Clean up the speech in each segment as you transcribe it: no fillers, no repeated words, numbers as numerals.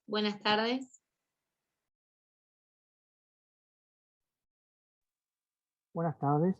Buenas tardes. Buenas tardes.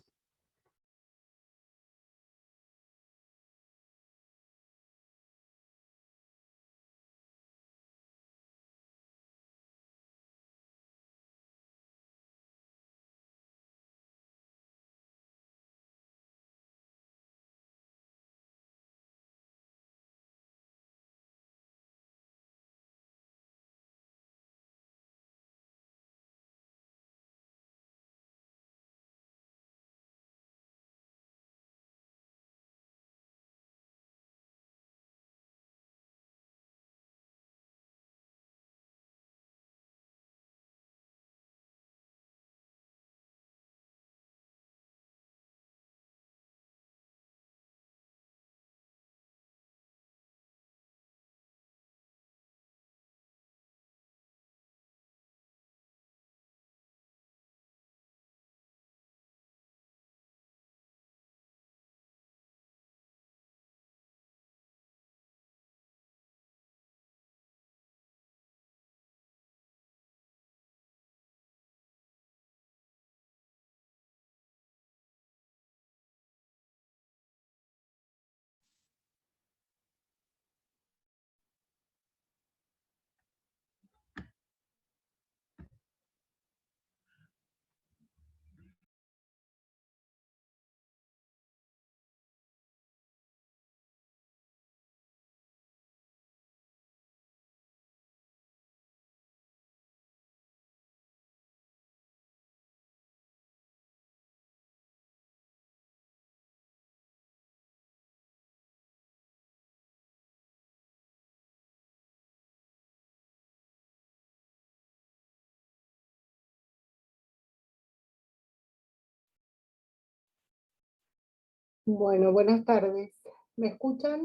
Bueno, buenas tardes. ¿Me escuchan?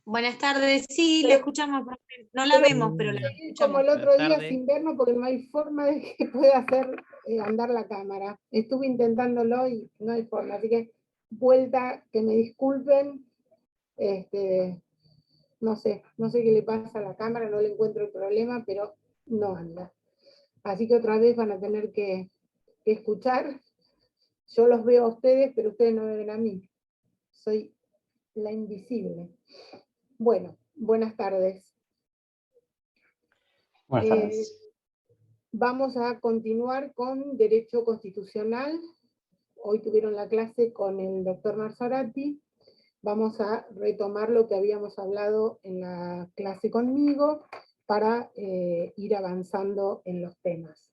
Buenas tardes, sí, la escuchamos, no la vemos, pero la Sí, escuchamos. como el otro día tardes. sin vernos porque no hay forma de que pueda hacer andar la cámara. Estuve intentándolo y no hay forma, así que vuelta, que me disculpen. No sé qué le pasa a la cámara, no le encuentro el problema, pero no anda. Así que otra vez van a tener que escuchar. Yo los veo a ustedes, pero ustedes no me ven a mí. Soy la invisible. Bueno, buenas tardes. Buenas tardes. Vamos a continuar con Derecho Constitucional. Hoy tuvieron la clase con el doctor Marzorati. Vamos a retomar lo que habíamos hablado en la clase conmigo para ir avanzando en los temas.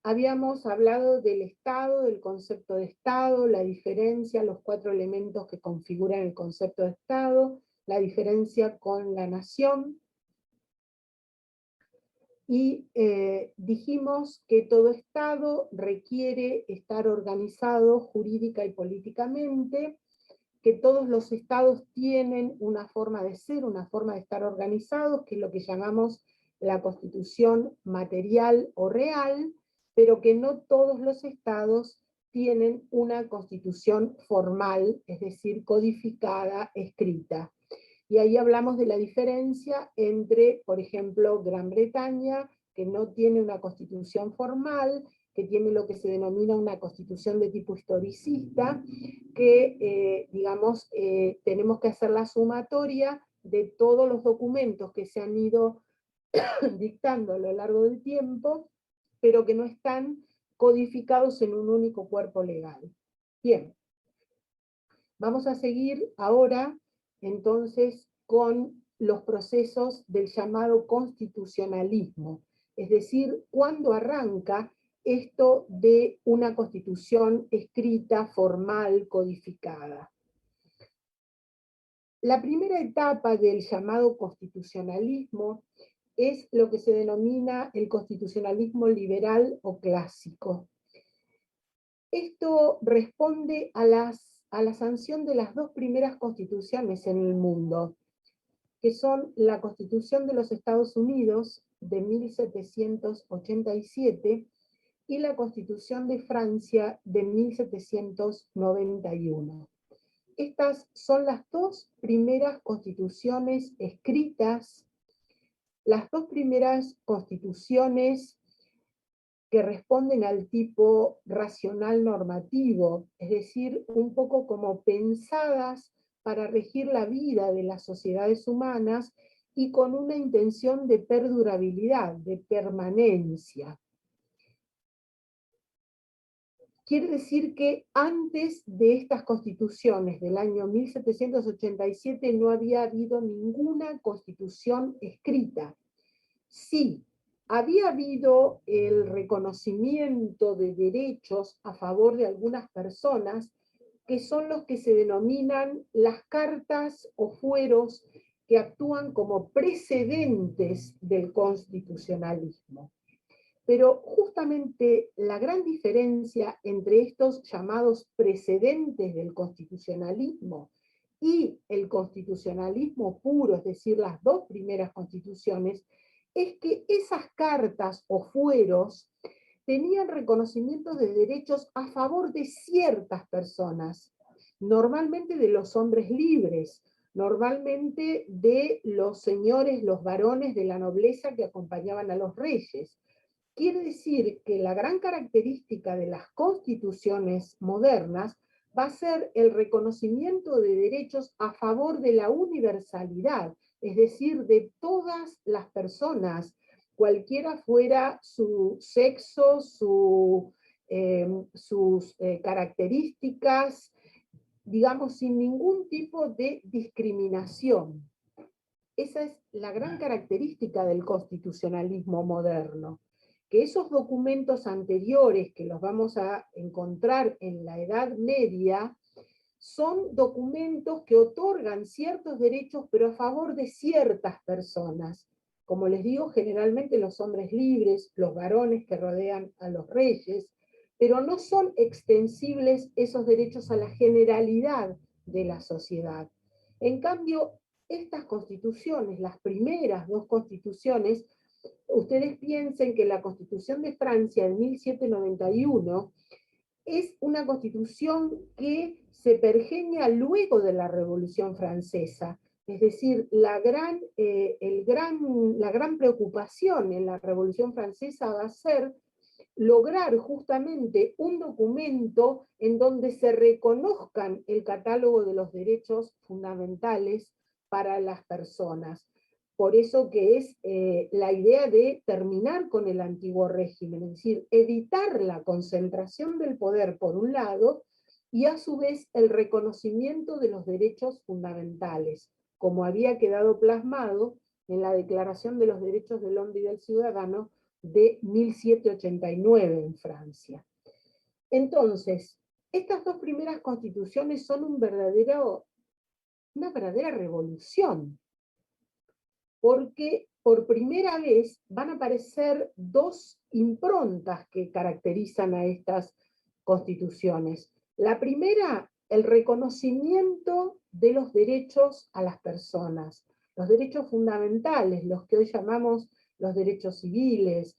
Habíamos hablado del Estado, del concepto de Estado, la diferencia, los 4 elementos que configuran el concepto de Estado, la diferencia con la nación, y dijimos que todo Estado requiere estar organizado jurídica y políticamente, que todos los Estados tienen una forma de ser, una forma de estar organizados, que es lo que llamamos la Constitución material o real, pero que no todos los Estados tienen una Constitución formal, es decir, codificada, escrita. Y ahí hablamos de la diferencia entre, por ejemplo, Gran Bretaña, que no tiene una constitución formal, que tiene lo que se denomina una constitución de tipo historicista, que, tenemos que hacer la sumatoria de todos los documentos que se han ido dictando a lo largo del tiempo, pero que no están codificados en un único cuerpo legal. Bien, vamos a seguir ahora entonces con los procesos del llamado constitucionalismo, es decir, cuándo arranca esto de una constitución escrita, formal, codificada. La primera etapa del llamado constitucionalismo es lo que se denomina el constitucionalismo liberal o clásico. Esto responde a la sanción de las 2 primeras constituciones en el mundo, que son la Constitución de los Estados Unidos de 1787 y la Constitución de Francia de 1791. estas son las dos primeras constituciones escritas, las dos primeras constituciones que responden al tipo racional normativo, es decir, un poco como pensadas para regir la vida de las sociedades humanas y con una intención de perdurabilidad, de permanencia. Quiere decir que antes de estas constituciones del año 1787 no había habido ninguna constitución escrita. Sí, había habido el reconocimiento de derechos a favor de algunas personas, que son los que se denominan las cartas o fueros que actúan como precedentes del constitucionalismo. Pero justamente la gran diferencia entre estos llamados precedentes del constitucionalismo y el constitucionalismo puro, es decir, las dos primeras constituciones, es que esas cartas o fueros tenían reconocimientos de derechos a favor de ciertas personas, normalmente de los hombres libres, normalmente de los señores, los varones de la nobleza que acompañaban a los reyes. Quiere decir que la gran característica de las constituciones modernas va a ser el reconocimiento de derechos a favor de la universalidad, es decir, de todas las personas, cualquiera fuera su sexo, sus características, digamos, sin ningún tipo de discriminación. Esa es la gran característica del constitucionalismo moderno, que esos documentos anteriores que los vamos a encontrar en la Edad Media son documentos que otorgan ciertos derechos, pero a favor de ciertas personas. Como les digo, generalmente los hombres libres, los varones que rodean a los reyes, pero no son extensibles esos derechos a la generalidad de la sociedad. En cambio, estas constituciones, las primeras dos constituciones, ustedes piensen que la Constitución de Francia de 1791 es una constitución que se pergeña luego de la Revolución Francesa. Es decir, la gran preocupación en la Revolución Francesa va a ser lograr justamente un documento en donde se reconozcan el catálogo de los derechos fundamentales para las personas. Por eso que es la idea de terminar con el antiguo régimen, es decir, evitar la concentración del poder por un lado, y a su vez el reconocimiento de los derechos fundamentales, como había quedado plasmado en la Declaración de los Derechos del Hombre y del Ciudadano de 1789 en Francia. Entonces, estas dos primeras constituciones son una verdadera revolución, porque por primera vez van a aparecer dos improntas que caracterizan a estas constituciones. La primera, el reconocimiento de los derechos a las personas, los derechos fundamentales, los que hoy llamamos los derechos civiles,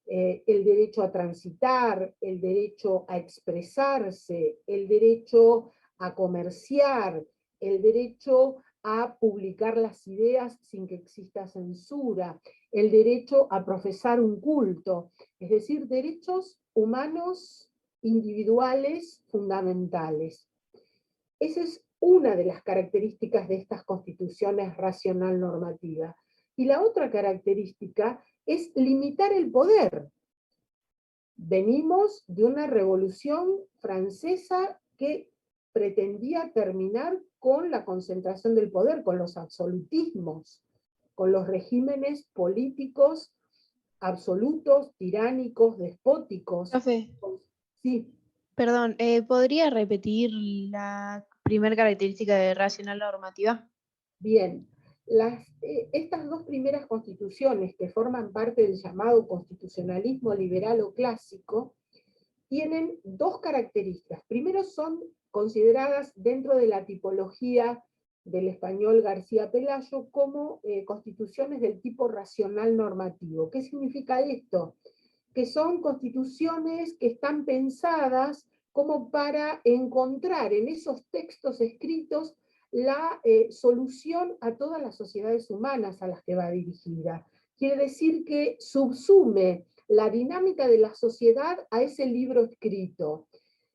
el derecho a transitar, el derecho a expresarse, el derecho a comerciar, el derecho a publicar las ideas sin que exista censura, el derecho a profesar un culto, es decir, derechos humanos individuales fundamentales. Esa es una de las características de estas constituciones racional normativa. Y la otra característica es limitar el poder. Venimos de una revolución francesa que pretendía terminar con la concentración del poder, con los absolutismos, con los regímenes políticos absolutos, tiránicos, despóticos. Profe, Sí. perdón, ¿podría repetir la primera característica de racional normativa? Bien, estas dos primeras constituciones que forman parte del llamado constitucionalismo liberal o clásico tienen dos características. Primero, son consideradas dentro de la tipología del español García Pelayo como constituciones del tipo racional normativo. ¿Qué significa esto? Que son constituciones que están pensadas como para encontrar en esos textos escritos la solución a todas las sociedades humanas a las que va dirigida. Quiere decir que subsume la dinámica de la sociedad a ese libro escrito.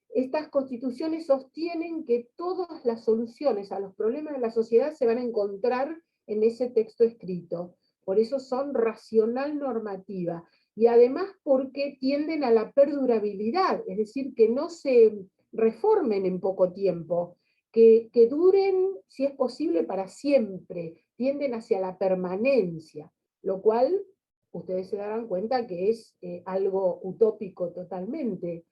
Estas constituciones sostienen que todas las soluciones a los problemas de la sociedad se van a encontrar en ese texto escrito. Por eso son racional normativa. Y además porque tienden a la perdurabilidad, es decir, que no se reformen en poco tiempo, que duren, si es posible, para siempre, tienden hacia la permanencia, lo cual ustedes se darán cuenta que es algo utópico totalmente,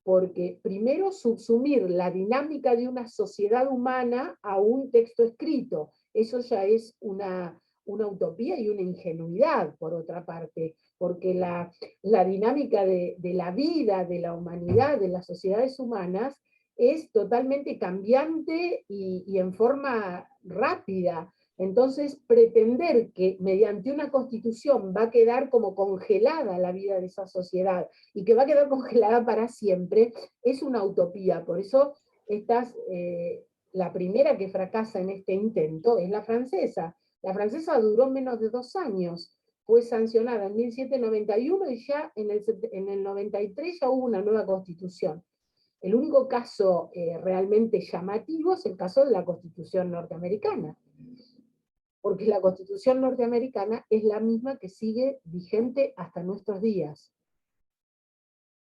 porque primero subsumir la dinámica de una sociedad humana a un texto escrito, eso ya es una utopía y una ingenuidad, por otra parte, porque la dinámica de la vida, de la humanidad, de las sociedades humanas, es totalmente cambiante y en forma rápida. Entonces, pretender que mediante una constitución va a quedar como congelada la vida de esa sociedad y que va a quedar congelada para siempre, es una utopía. Por eso la primera que fracasa en este intento es la francesa. La francesa duró menos de 2 años, fue sancionada en 1791 y ya en el 93 ya hubo una nueva constitución. El único caso realmente llamativo es el caso de la Constitución norteamericana, porque la Constitución norteamericana es la misma que sigue vigente hasta nuestros días.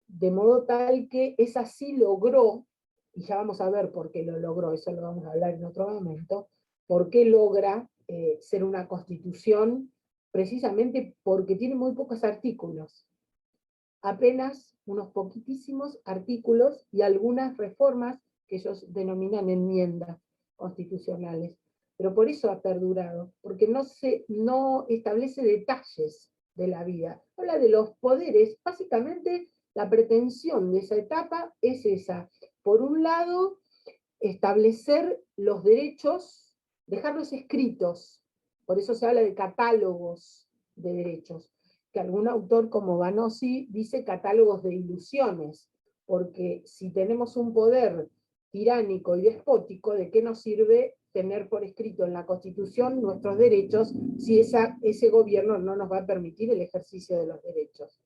De modo tal que esa sí logró, y ya vamos a ver por qué lo logró, eso lo vamos a hablar en otro momento, por qué logra ser una constitución, precisamente porque tiene muy pocos artículos. Apenas unos poquitísimos artículos y algunas reformas que ellos denominan enmiendas constitucionales. Pero por eso ha perdurado, porque no establece detalles de la vida. Habla de los poderes, básicamente la pretensión de esa etapa es esa. Por un lado, establecer los derechos, dejarlos escritos, por eso se habla de catálogos de derechos, que algún autor como Vanossi dice catálogos de ilusiones, porque si tenemos un poder tiránico y despótico, ¿de qué nos sirve tener por escrito en la Constitución nuestros derechos si ese gobierno no nos va a permitir el ejercicio de los derechos?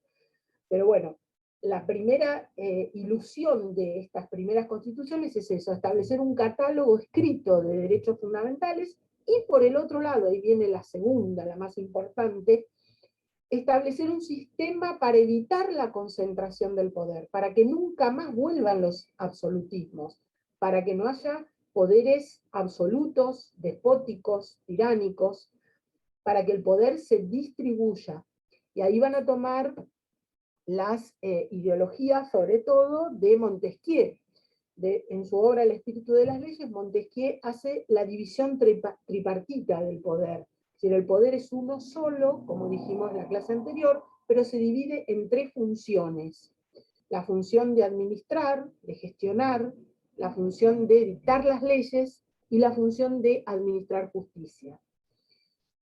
Pero bueno, la primera ilusión de estas primeras constituciones es eso, establecer un catálogo escrito de derechos fundamentales, y por el otro lado, ahí viene la segunda, la más importante, establecer un sistema para evitar la concentración del poder, para que nunca más vuelvan los absolutismos, para que no haya poderes absolutos, despóticos, tiránicos, para que el poder se distribuya. Y ahí van a tomar las ideologías, sobre todo, de Montesquieu. En su obra El espíritu de las leyes, Montesquieu hace la división tripartita del poder. Es decir, el poder es uno solo, como dijimos en la clase anterior, pero se divide en 3 funciones. La función de administrar, de gestionar, la función de dictar las leyes y la función de administrar justicia.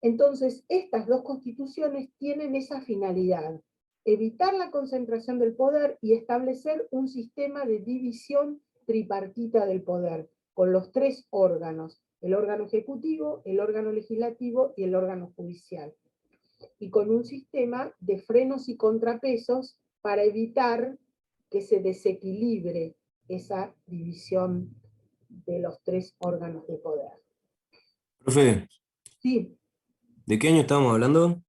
Entonces, estas 2 constituciones tienen esa finalidad: evitar la concentración del poder y establecer un sistema de división tripartita del poder, con los 3 órganos: el órgano ejecutivo, el órgano legislativo y el órgano judicial. Y con un sistema de frenos y contrapesos para evitar que se desequilibre esa división de los 3 órganos de poder. Profe, Sí. ¿de qué año estábamos hablando?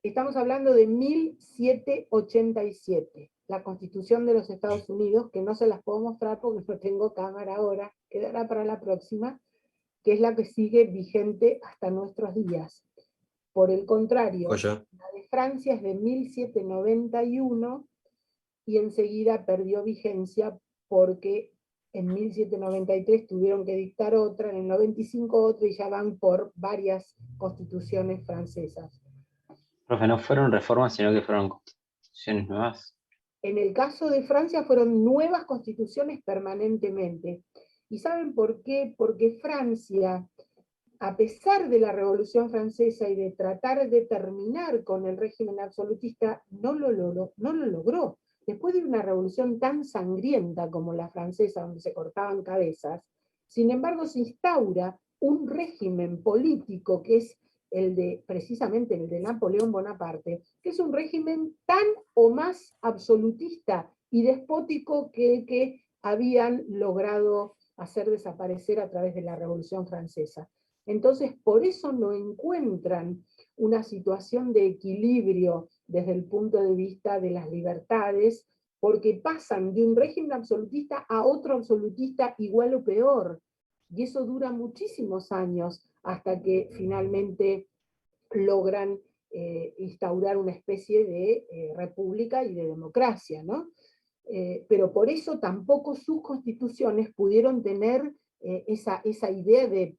Estamos hablando de 1787, la Constitución de los Estados Unidos, que no se las puedo mostrar porque no tengo cámara ahora, quedará para la próxima, que es la que sigue vigente hasta nuestros días. Por el contrario, Joya. la de Francia es de 1791 y enseguida perdió vigencia porque en 1793 tuvieron que dictar otra, en el 95 otra, y ya van por varias constituciones francesas. Profe, no fueron reformas, sino que fueron constituciones nuevas. En el caso de Francia fueron nuevas constituciones permanentemente. ¿Y saben por qué? Porque Francia, a pesar de la Revolución Francesa y de tratar de terminar con el régimen absolutista, no lo logró. después de una revolución tan sangrienta como la francesa, donde se cortaban cabezas, sin embargo se instaura un régimen político que es precisamente el de Napoleón Bonaparte, que es un régimen tan o más absolutista y despótico que el que habían logrado hacer desaparecer a través de la Revolución Francesa. Entonces, por eso no encuentran una situación de equilibrio desde el punto de vista de las libertades, porque pasan de un régimen absolutista a otro absolutista igual o peor. Y eso dura muchísimos años hasta que finalmente logran instaurar una especie de república y de democracia, ¿no? Pero por eso tampoco sus constituciones pudieron tener esa idea de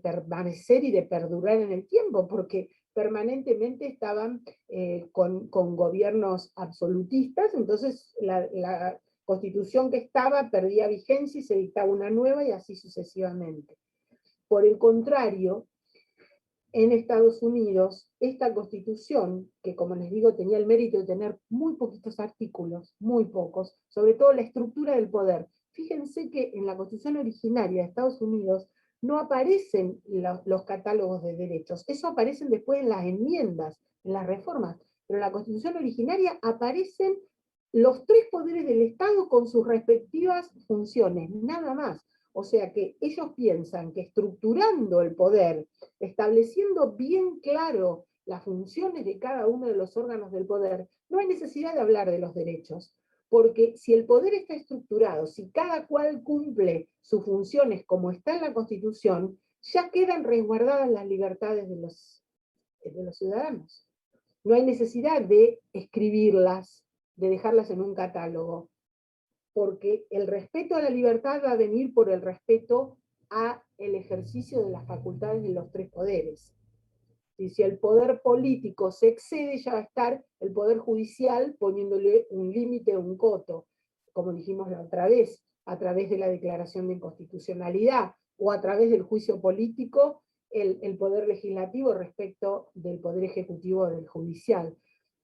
permanecer y de perdurar en el tiempo, porque permanentemente estaban con gobiernos absolutistas, entonces la constitución que estaba perdía vigencia y se dictaba una nueva y así sucesivamente. Por el contrario, en Estados Unidos, esta constitución, que como les digo tenía el mérito de tener muy poquitos artículos, muy pocos, sobre todo la estructura del poder. Fíjense que en la constitución originaria de Estados Unidos no aparecen los catálogos de derechos, eso aparecen después en las enmiendas, en las reformas, pero en la constitución originaria aparecen los tres poderes del Estado con sus respectivas funciones, nada más. O sea que ellos piensan que estructurando el poder, estableciendo bien claro las funciones de cada uno de los órganos del poder, no hay necesidad de hablar de los derechos, porque si el poder está estructurado, si cada cual cumple sus funciones como está en la Constitución, ya quedan resguardadas las libertades de los ciudadanos. No hay necesidad de escribirlas, de dejarlas en un catálogo, porque el respeto a la libertad va a venir por el respeto al ejercicio de las facultades de los tres poderes. Y si el poder político se excede, ya va a estar el poder judicial poniéndole un límite, un coto, como dijimos la otra vez, a través de la declaración de inconstitucionalidad, o a través del juicio político, el poder legislativo respecto del poder ejecutivo o del judicial.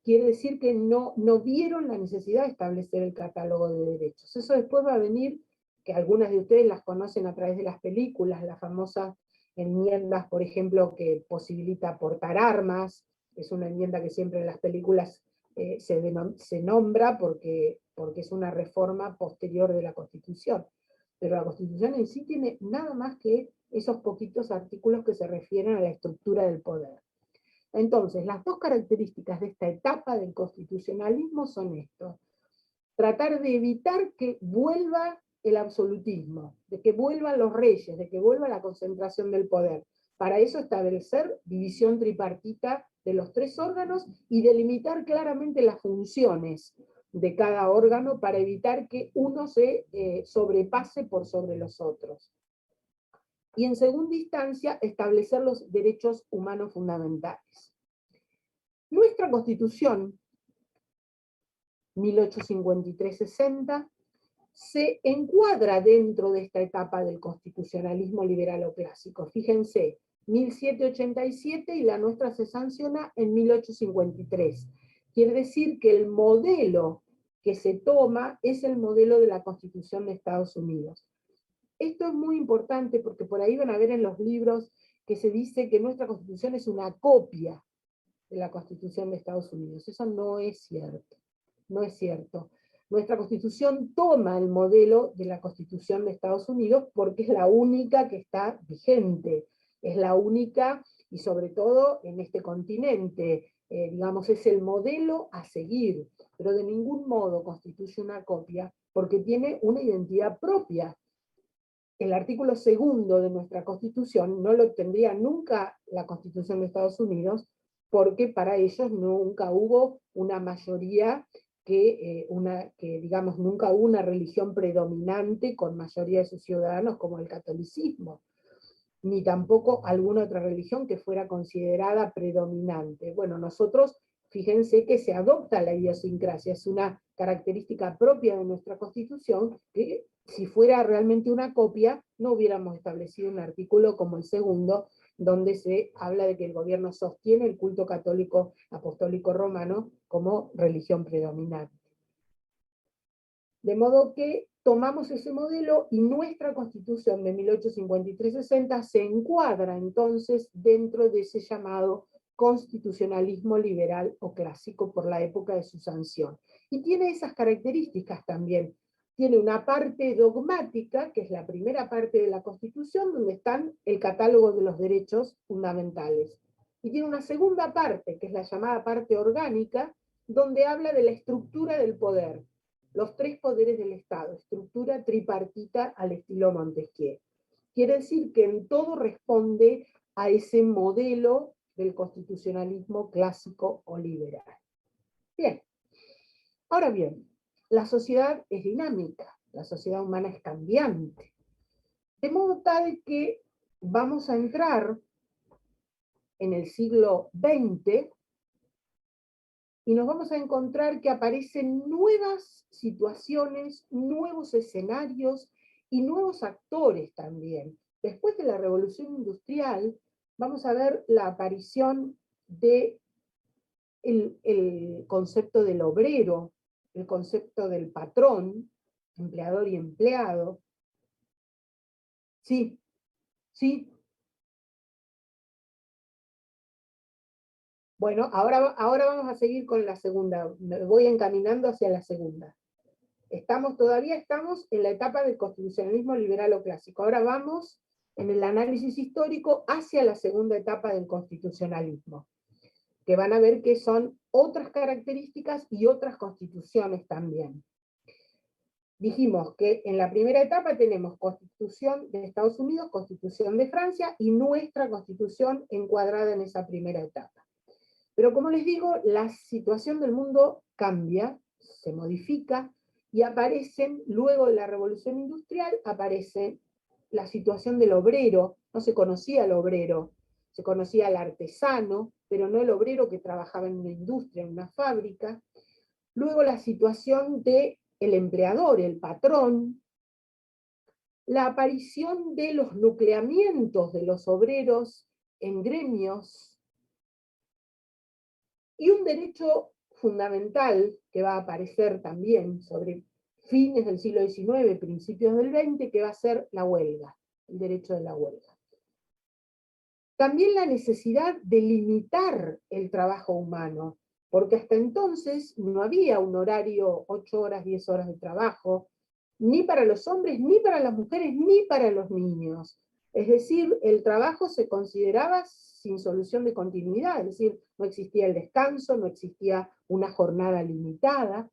Quiere decir que no vieron la necesidad de establecer el catálogo de derechos. Eso después va a venir, que algunas de ustedes las conocen a través de las películas, las famosas enmiendas, por ejemplo, que posibilita portar armas, es una enmienda que siempre en las películas se nombra porque es una reforma posterior de la Constitución. Pero la Constitución en sí tiene nada más que esos poquitos artículos que se refieren a la estructura del poder. Entonces, las dos características de esta etapa del constitucionalismo son esto: tratar de evitar que vuelva el absolutismo, de que vuelvan los reyes, de que vuelva la concentración del poder. Para eso establecer división tripartita de los tres órganos y delimitar claramente las funciones de cada órgano para evitar que uno se sobrepase por sobre los otros. Y en segunda instancia, establecer los derechos humanos fundamentales. Nuestra Constitución, 1853-60, se encuadra dentro de esta etapa del constitucionalismo liberal o clásico. Fíjense, 1787 y la nuestra se sanciona en 1853. Quiere decir que el modelo que se toma es el modelo de la Constitución de Estados Unidos. Esto es muy importante porque por ahí van a ver en los libros que se dice que nuestra Constitución es una copia de la Constitución de Estados Unidos. Eso no es cierto. No es cierto. Nuestra Constitución toma el modelo de la Constitución de Estados Unidos porque es la única que está vigente. Es la única, y sobre todo en este continente, digamos, es el modelo a seguir, pero de ningún modo constituye una copia porque tiene una identidad propia. El artículo 2 de nuestra Constitución no lo tendría nunca la Constitución de Estados Unidos, porque para ellos nunca hubo una mayoría que digamos, nunca hubo una religión predominante con mayoría de sus ciudadanos como el catolicismo, ni tampoco alguna otra religión que fuera considerada predominante. Bueno, nosotros, fíjense que se adopta la idiosincrasia, es una característica propia de nuestra Constitución, que si fuera realmente una copia, no hubiéramos establecido un artículo como el 2, donde se habla de que el gobierno sostiene el culto católico apostólico romano como religión predominante. De modo que tomamos ese modelo y nuestra Constitución de 1853-60 se encuadra entonces dentro de ese llamado constitucionalismo liberal o clásico por la época de su sanción. Y tiene esas características también. Tiene una parte dogmática, que es la primera parte de la Constitución, donde están el catálogo de los derechos fundamentales. Y tiene una segunda parte, que es la llamada parte orgánica, donde habla de la estructura del poder, los tres poderes del Estado, estructura tripartita al estilo Montesquieu. Quiere decir que en todo responde a ese modelo del constitucionalismo clásico o liberal. Bien. Ahora bien, la sociedad es dinámica, la sociedad humana es cambiante. De modo tal que vamos a entrar en el siglo XX y nos vamos a encontrar que aparecen nuevas situaciones, nuevos escenarios y nuevos actores también. Después de la Revolución Industrial, vamos a ver la aparición del concepto del obrero, el concepto del patrón, empleador y empleado. Sí, sí. Bueno, ahora vamos a seguir con la segunda. Me voy encaminando hacia la segunda. Todavía estamos en la etapa del constitucionalismo liberal o clásico. Ahora vamos en el análisis histórico hacia la segunda etapa del constitucionalismo, que van a ver que son otras características y otras constituciones también. Dijimos que en la primera etapa tenemos Constitución de Estados Unidos, Constitución de Francia y nuestra Constitución encuadrada en esa primera etapa. Pero como les digo, la situación del mundo cambia, se modifica, y aparecen, luego de la Revolución Industrial, aparece la situación del obrero. No se conocía al obrero, se conocía al artesano, pero no el obrero que trabajaba en una industria, en una fábrica. Luego la situación del empleador, el patrón, la aparición de los nucleamientos de los obreros en gremios, y un derecho fundamental que va a aparecer también sobre fines del siglo XIX, principios del XX, que va a ser la huelga, el derecho de la huelga. También la necesidad de limitar el trabajo humano, porque hasta entonces no había un horario 8 horas, 10 horas de trabajo, ni para los hombres, ni para las mujeres, ni para los niños. Es decir, el trabajo se consideraba sin solución de continuidad, es decir, no existía el descanso, no existía una jornada limitada,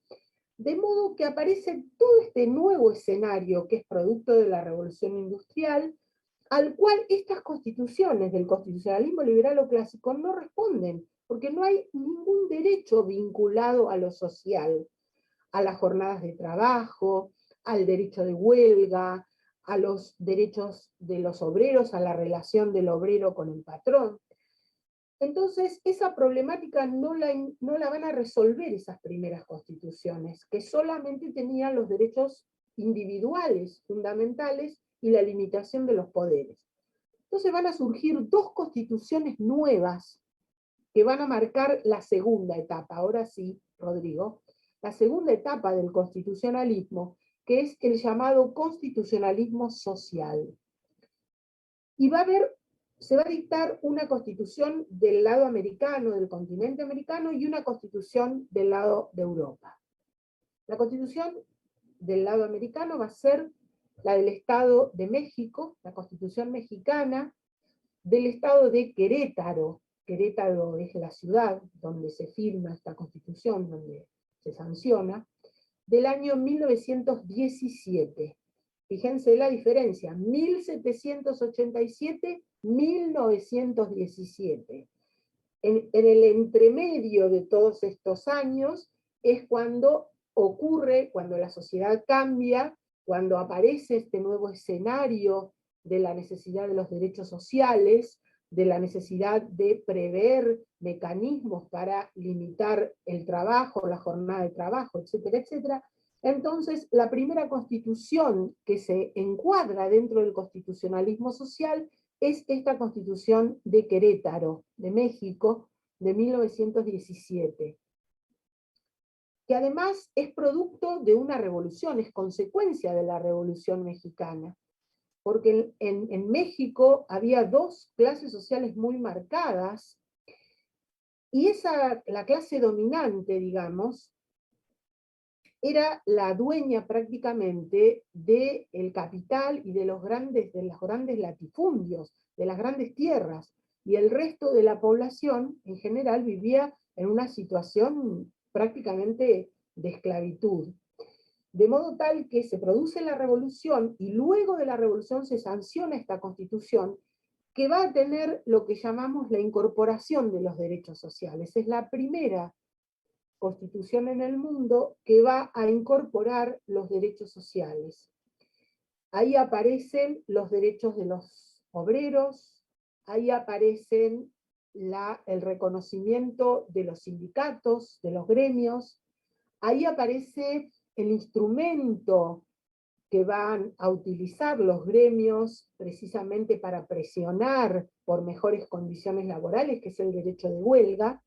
de modo que aparece todo este nuevo escenario que es producto de la Revolución Industrial, al cual estas constituciones del constitucionalismo liberal o clásico no responden, porque no hay ningún derecho vinculado a lo social, a las jornadas de trabajo, al derecho de huelga, a los derechos de los obreros, a la relación del obrero con el patrón. Entonces, esa problemática no la van a resolver esas primeras constituciones, que solamente tenían los derechos individuales fundamentales y la limitación de los poderes. Entonces van a surgir dos constituciones nuevas que van a marcar la segunda etapa. Ahora sí, Rodrigo, la segunda etapa del constitucionalismo, que es el llamado constitucionalismo social. Y se va a dictar una constitución del lado americano, del continente americano, y una constitución del lado de Europa. La constitución del lado americano va a ser la del Estado de México, la Constitución mexicana, del Estado de Querétaro. Querétaro es la ciudad donde se firma esta Constitución, donde se sanciona, del año 1917. Fíjense la diferencia, 1787-1917. En el entremedio de todos estos años es cuando ocurre, cuando la sociedad cambia, cuando aparece este nuevo escenario de la necesidad de los derechos sociales, de la necesidad de prever mecanismos para limitar el trabajo, la jornada de trabajo, etcétera, etcétera. Entonces, la primera constitución que se encuadra dentro del constitucionalismo social es esta Constitución de Querétaro, de México, de 1917. que además es producto de una revolución, es consecuencia de la Revolución Mexicana, porque en México había dos clases sociales muy marcadas, y la clase dominante, digamos, era la dueña prácticamente del capital y de los grandes latifundios, de las grandes tierras, y el resto de la población en general vivía en una situación prácticamente de esclavitud. De modo tal que se produce la revolución y luego de la revolución se sanciona esta constitución que va a tener lo que llamamos la incorporación de los derechos sociales. Es la primera constitución en el mundo que va a incorporar los derechos sociales. Ahí aparecen los derechos de los obreros, ahí aparecen el reconocimiento de los sindicatos, de los gremios, ahí aparece el instrumento que van a utilizar los gremios precisamente para presionar por mejores condiciones laborales, que es el derecho de huelga.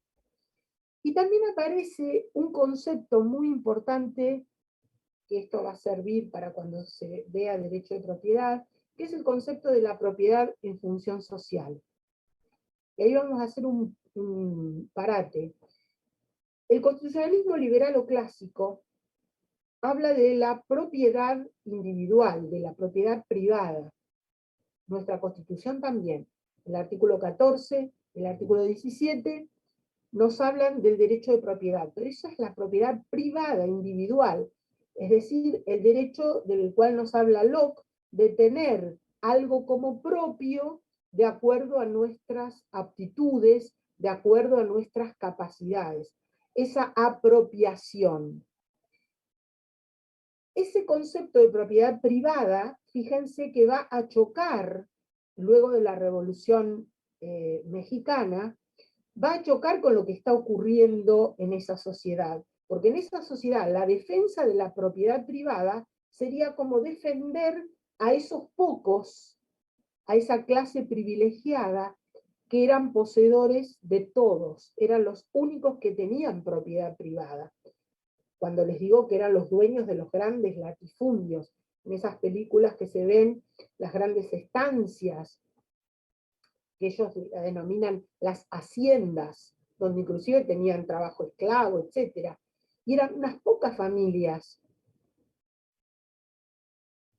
Y también aparece un concepto muy importante, que esto va a servir para cuando se vea derecho de propiedad, que es el concepto de la propiedad en función social. Y ahí vamos a hacer un parate. El constitucionalismo liberal o clásico habla de la propiedad individual, de la propiedad privada. Nuestra Constitución también. El artículo 14, el artículo 17, nos hablan del derecho de propiedad, pero esa es la propiedad privada, individual, es decir, el derecho del cual nos habla Locke, de tener algo como propio de acuerdo a nuestras aptitudes, de acuerdo a nuestras capacidades, esa apropiación. Ese concepto de propiedad privada, fíjense que va a chocar, luego de la Revolución Mexicana, va a chocar con lo que está ocurriendo en esa sociedad. Porque en esa sociedad la defensa de la propiedad privada sería como defender a esos pocos, a esa clase privilegiada, que eran poseedores de todos, eran los únicos que tenían propiedad privada. Cuando les digo que eran los dueños de los grandes latifundios, en esas películas que se ven, las grandes estancias, que ellos denominan las haciendas, donde inclusive tenían trabajo esclavo, etc. Y eran unas pocas familias.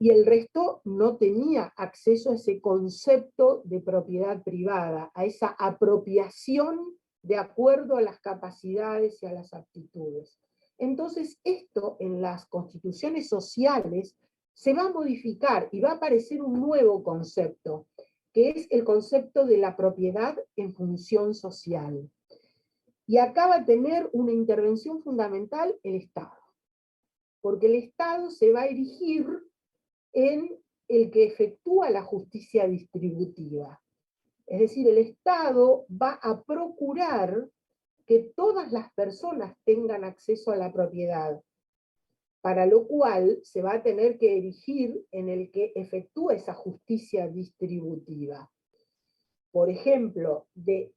Y el resto no tenía acceso a ese concepto de propiedad privada, a esa apropiación de acuerdo a las capacidades y a las aptitudes. Entonces esto en las constituciones sociales se va a modificar y va a aparecer un nuevo concepto, que es el concepto de la propiedad en función social. Y acá va a tener una intervención fundamental el Estado, porque el Estado se va a erigir en el que efectúa la justicia distributiva. Es decir, el Estado va a procurar que todas las personas tengan acceso a la propiedad, para lo cual se va a tener que erigir en el que efectúa esa justicia distributiva. Por ejemplo, de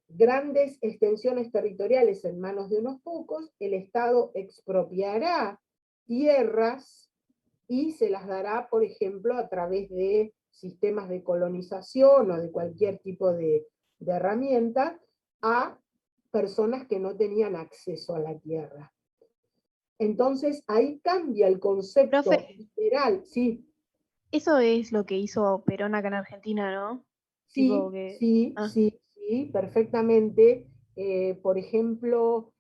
grandes extensiones territoriales en manos de unos pocos, el Estado expropiará tierras y se las dará, por ejemplo, a través de sistemas de colonización o de cualquier tipo de herramienta, a personas que no tenían acceso a la tierra. Entonces ahí cambia el concepto literal, sí. Eso es lo que hizo Perón acá en Argentina, ¿no? Sí, Tipo que... sí, perfectamente. Por ejemplo,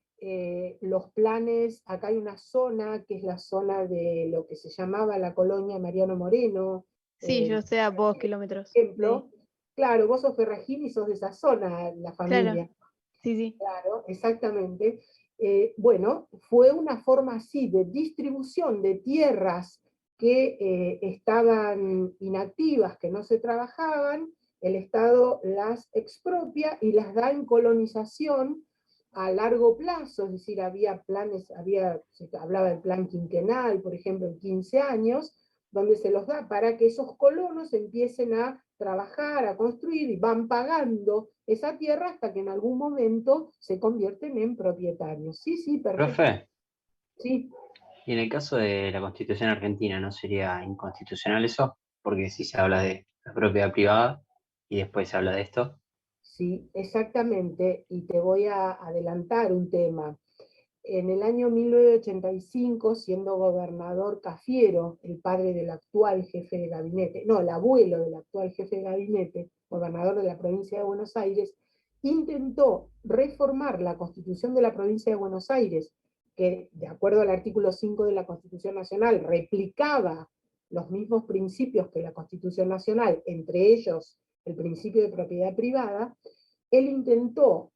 los planes, acá hay una zona que es la zona de lo que se llamaba la colonia Mariano Moreno. Sí, yo sé a pocos kilómetros. Por ejemplo, sí. Claro, vos sos ferragín y sos de esa zona, la familia. Claro, sí. Claro, exactamente. Bueno, fue una forma así de distribución de tierras que estaban inactivas, que no se trabajaban, el Estado las expropia y las da en colonización a largo plazo, es decir, había planes, se hablaba del plan quinquenal, por ejemplo, en 15 años, donde se los da para que esos colonos empiecen a trabajar, a construir, y van pagando esa tierra hasta que en algún momento se convierten en propietarios. Sí, perfecto. Profe, Sí, Y en el caso de la Constitución argentina, ¿no sería inconstitucional eso? Porque si se habla de la propiedad privada y después se habla de esto. sí, exactamente. Y te voy a adelantar un tema. En el año 1985, siendo gobernador Cafiero, el padre del actual jefe de gabinete, no, el abuelo del actual jefe de gabinete, gobernador de la provincia de Buenos Aires, intentó reformar la Constitución de la provincia de Buenos Aires, que de acuerdo al artículo 5 de la Constitución Nacional replicaba los mismos principios que la Constitución Nacional, entre ellos el principio de propiedad privada. Él intentó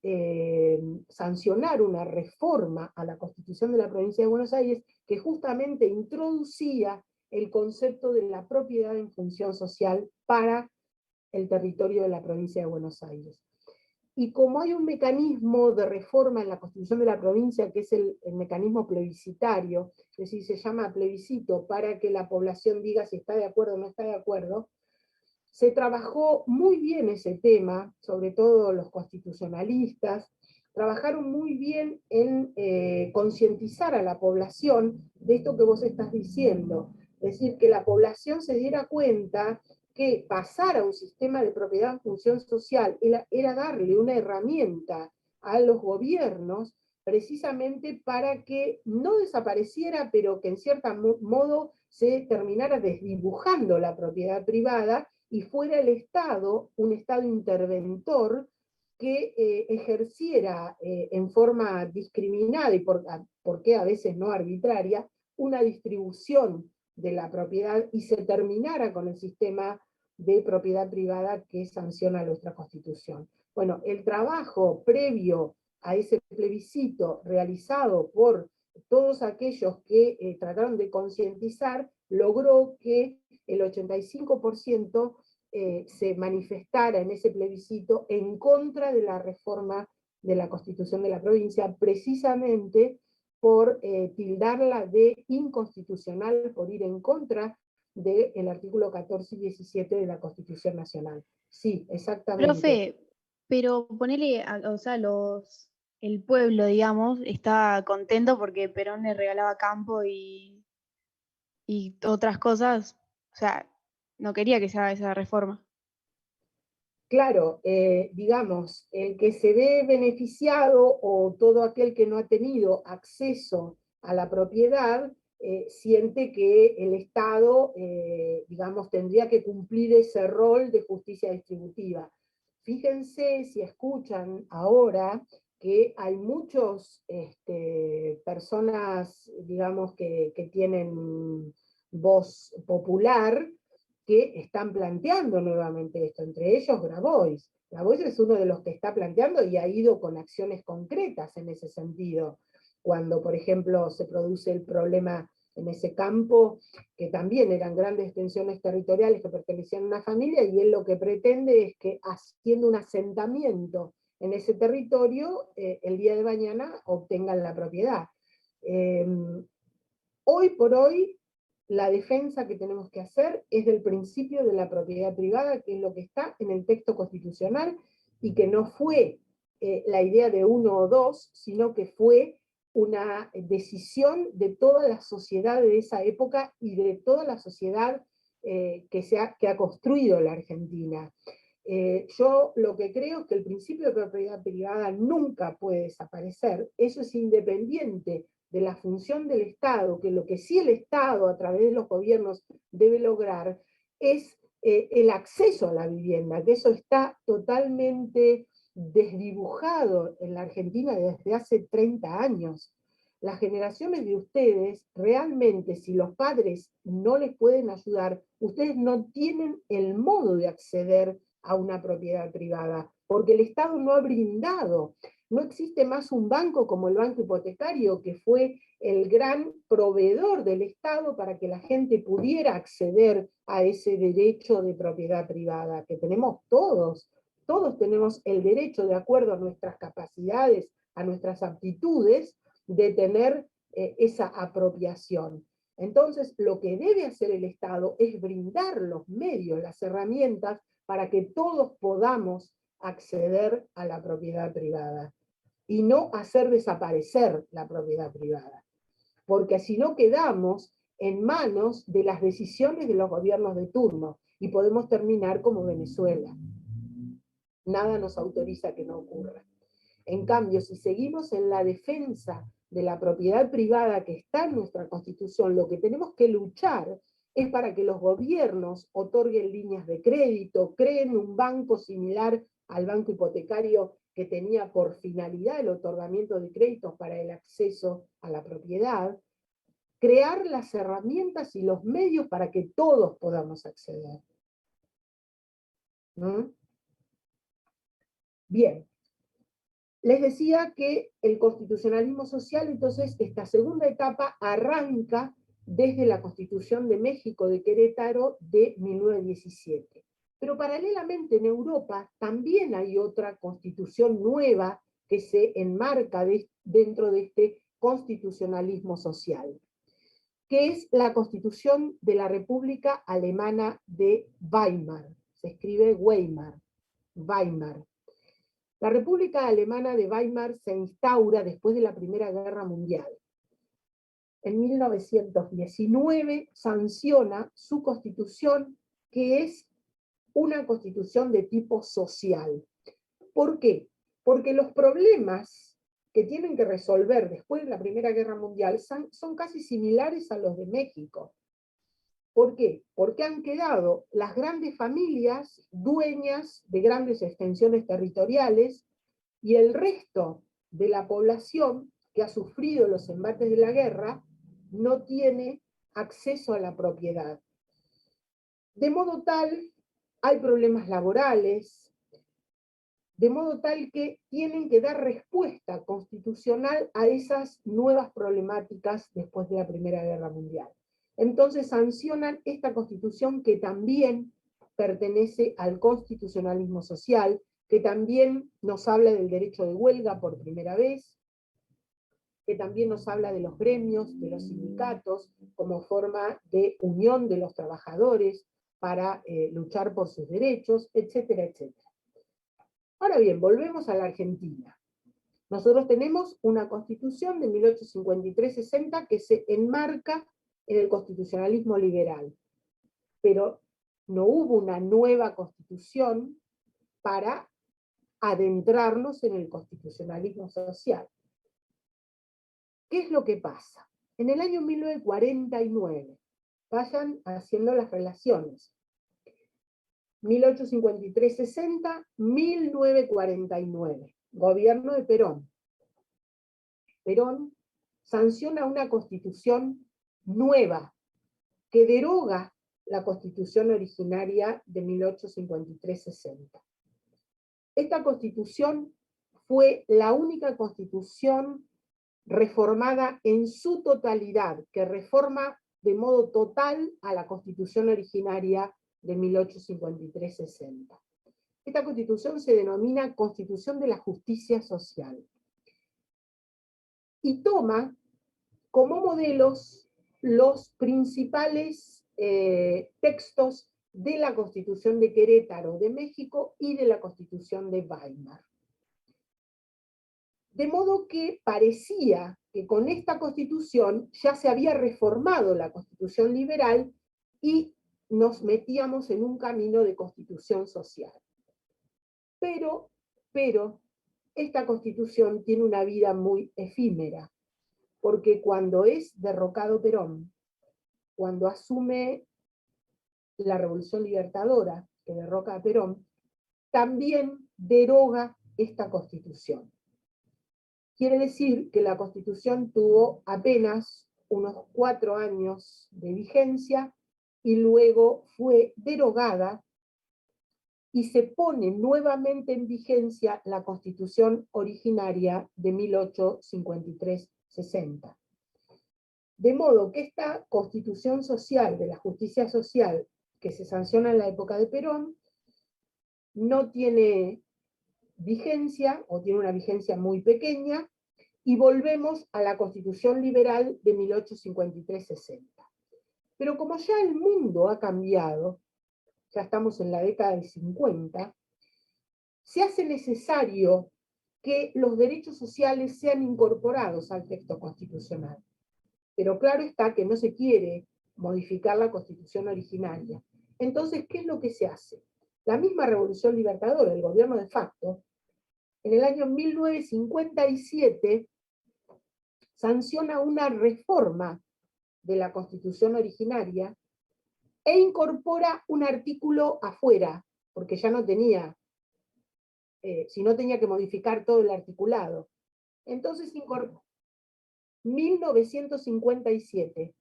sancionar una reforma a la Constitución de la provincia de Buenos Aires que justamente introducía el concepto de la propiedad en función social para el territorio de la provincia de Buenos Aires. Y como hay un mecanismo de reforma en la Constitución de la provincia, que es el mecanismo plebiscitario, es decir, se llama plebiscito para que la población diga si está de acuerdo o no está de acuerdo, se trabajó muy bien ese tema, sobre todo los constitucionalistas, trabajaron muy bien en concientizar a la población de esto que vos estás diciendo. Es decir, que la población se diera cuenta que pasar a un sistema de propiedad en función social era darle una herramienta a los gobiernos precisamente para que no desapareciera, pero que en cierto modo se terminara desdibujando la propiedad privada y fuera el Estado, un Estado interventor, que ejerciera en forma discriminada y por qué a veces no arbitraria, una distribución de la propiedad y se terminara con el sistema de propiedad privada que sanciona nuestra Constitución. Bueno, el trabajo previo a ese plebiscito realizado por todos aquellos que trataron de concientizar, logró que el 85% se manifestara en ese plebiscito en contra de la reforma de la Constitución de la provincia, precisamente por tildarla de inconstitucional, por ir en contra del artículo 14 y 17 de la Constitución Nacional. Sí, exactamente. Profe, pero ponele, o sea, el pueblo, digamos, está contento porque Perón le regalaba campo y otras cosas. O sea, no quería que se haga esa reforma. Claro, digamos, el que se ve beneficiado o todo aquel que no ha tenido acceso a la propiedad, siente que el Estado, digamos, tendría que cumplir ese rol de justicia distributiva. Fíjense si escuchan ahora que hay muchas personas, digamos, que tienen voz popular, que están planteando nuevamente esto, entre ellos Grabois. Grabois es uno de los que está planteando y ha ido con acciones concretas en ese sentido. Cuando, por ejemplo, se produce el problema en ese campo, que también eran grandes extensiones territoriales que pertenecían a una familia, y él lo que pretende es que haciendo un asentamiento en ese territorio, el día de mañana obtengan la propiedad. Hoy por hoy, la defensa que tenemos que hacer es del principio de la propiedad privada, que es lo que está en el texto constitucional, y que no fue la idea de uno o dos, sino que fue una decisión de toda la sociedad de esa época y de toda la sociedad que ha construido la Argentina. Yo lo que creo es que el principio de propiedad privada nunca puede desaparecer, eso es independiente de la función del Estado, que lo que sí el Estado a través de los gobiernos debe lograr es el acceso a la vivienda, que eso está totalmente desdibujado en la Argentina desde hace 30 años. Las generaciones de ustedes, realmente, si los padres no les pueden ayudar, ustedes no tienen el modo de acceder a una propiedad privada, porque el Estado no ha brindado. No existe más un banco como el banco hipotecario, que fue el gran proveedor del Estado para que la gente pudiera acceder a ese derecho de propiedad privada, que tenemos todos. Todos tenemos el derecho, de acuerdo a nuestras capacidades, a nuestras aptitudes, de tener esa apropiación. Entonces, lo que debe hacer el Estado es brindar los medios, las herramientas, para que todos podamos acceder a la propiedad privada y no hacer desaparecer la propiedad privada. porque si no quedamos en manos de las decisiones de los gobiernos de turno y podemos terminar como Venezuela. Nada nos autoriza que no ocurra. En cambio, si seguimos en la defensa de la propiedad privada que está en nuestra Constitución, lo que tenemos que luchar es para que los gobiernos otorguen líneas de crédito, creen un banco similar al banco hipotecario que tenía por finalidad el otorgamiento de créditos para el acceso a la propiedad, crear las herramientas y los medios para que todos podamos acceder. ¿Mm? Bien. Les decía que el constitucionalismo social, entonces, esta segunda etapa arranca desde la Constitución de México de Querétaro de 1917. Pero paralelamente en Europa también hay otra constitución nueva que se enmarca dentro de este constitucionalismo social, que es la Constitución de la República Alemana de Weimar. Se escribe Weimar, Weimar. La República Alemana de Weimar se instaura después de la Primera Guerra Mundial. En 1919 sanciona su constitución, que es una constitución de tipo social. ¿Por qué? Porque los problemas que tienen que resolver después de la Primera Guerra Mundial son casi similares a los de México. ¿Por qué? Porque han quedado las grandes familias dueñas de grandes extensiones territoriales y el resto de la población que ha sufrido los embates de la guerra no tiene acceso a la propiedad. De modo tal, hay problemas laborales, de modo tal que tienen que dar respuesta constitucional a esas nuevas problemáticas después de la Primera Guerra Mundial. Entonces sancionan esta constitución que también pertenece al constitucionalismo social, que también nos habla del derecho de huelga por primera vez, que también nos habla de los gremios, de los sindicatos, como forma de unión de los trabajadores para luchar por sus derechos, etcétera, etcétera. Ahora bien, volvemos a la Argentina. Nosotros tenemos una constitución de 1853-60 que se enmarca en el constitucionalismo liberal, pero no hubo una nueva constitución para adentrarnos en el constitucionalismo social. ¿Qué es lo que pasa? En el año 1949, vayan haciendo las relaciones, 1853-60, 1949, gobierno de Perón. Perón sanciona una constitución nueva que deroga la constitución originaria de 1853-60. Esta constitución fue la única constitución reformada en su totalidad, que reforma de modo total a la constitución originaria de 1853-60. Esta constitución se denomina Constitución de la Justicia Social. Y toma como modelos los principales textos de la Constitución de Querétaro de México y de la Constitución de Weimar. De modo que parecía que con esta Constitución ya se había reformado la Constitución liberal y nos metíamos en un camino de constitución social. Pero esta Constitución tiene una vida muy efímera, porque cuando es derrocado Perón, cuando asume la Revolución Libertadora, que derroca a Perón, también deroga esta Constitución. Quiere decir que la Constitución tuvo apenas unos 4 años de vigencia y luego fue derogada y se pone nuevamente en vigencia la Constitución originaria de 1853-60. De modo que esta Constitución social, de la justicia social, que se sanciona en la época de Perón, no tiene vigencia, o tiene una vigencia muy pequeña, y volvemos a la Constitución liberal de 1853-60. Pero como ya el mundo ha cambiado, ya estamos en la década del 50, se hace necesario que los derechos sociales sean incorporados al texto constitucional. pero claro está que no se quiere modificar la Constitución originaria. Entonces, ¿qué es lo que se hace? La misma Revolución Libertadora, el gobierno de facto, en el año 1957 sanciona una reforma de la Constitución originaria e incorpora un artículo afuera, porque ya no tenía, si no tenía que modificar todo el articulado. Entonces, 1957,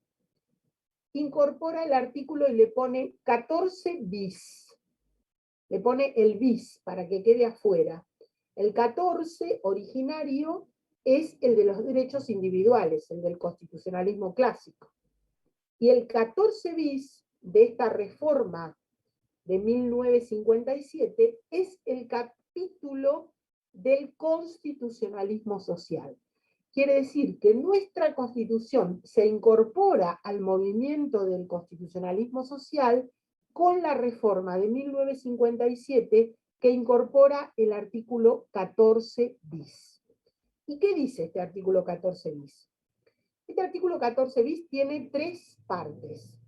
incorpora el artículo y le pone 14 bis. Le pone el bis para que quede afuera. El 14 originario es el de los derechos individuales, el del constitucionalismo clásico. Y el 14 bis de esta reforma de 1957 es el capítulo del constitucionalismo social. Quiere decir que nuestra Constitución se incorpora al movimiento del constitucionalismo social con la reforma de 1957 que incorpora el artículo 14 bis. ¿Y qué dice este artículo 14 bis? Este artículo 14 bis tiene 3 partes.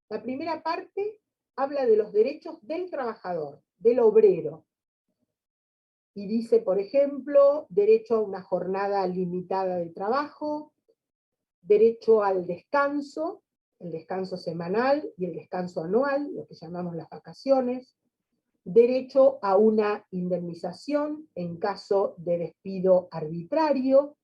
La primera parte habla de los derechos del trabajador, del obrero. Y dice, por ejemplo, derecho a una jornada limitada de trabajo, derecho al descanso, el descanso semanal y el descanso anual, lo que llamamos las vacaciones, derecho a una indemnización en caso de despido arbitrario,